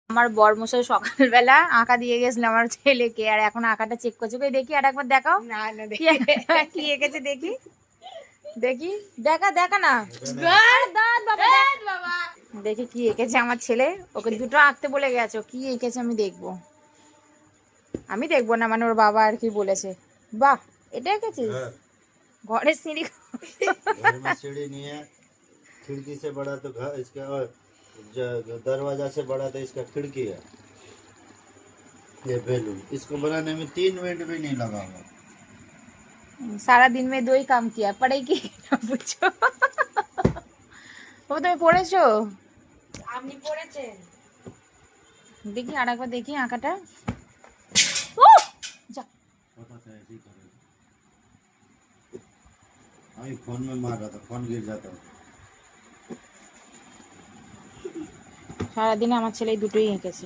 আমার বরমশাই সকালবেলা আঁকা দিয়ে গেছিল আমার ছেলেকে, আর এখন আঁকাটা চেক করছে। কই দেখি আর একবার দেখাও না না কি এঁকেছে দেখি, দেখি দেখা দেখা না বাবা দেখি কি এঁকেছে আমার ছেলে। ওকে দুটো আঁকতে বলে গেছে, ও কি এঁকেছে আমি দেখবো। আমি দেখবো না মানে ওর বাবা আর কি বলেছে। বাহ, এটা এঁকেছিস? हाँ, ঘরের সিঁড়ি। घर में सीढ़ी नहीं है, खिड़की से बड़ा तो घर इसका, और दरवाजा से बड़ा तो इसका खिड़की है। ये बैलून इसको बनाने में 3 मिनट भी नहीं लगा हुआ। सारा दिन में 2 ही काम किया, पढ़ाई की ना पूछो। ও তুমি পড়েছো? আপনি পড়েছেন? দেখি আর একবার দেখি আঁকাটা। উহ! যা। पता था ऐसे ही करेगा। हाँ, ये फोन में मार रहा था, फोन गिर जाता। সারাদিনে আমার ছেলে এই দুটোই এঁকেছে।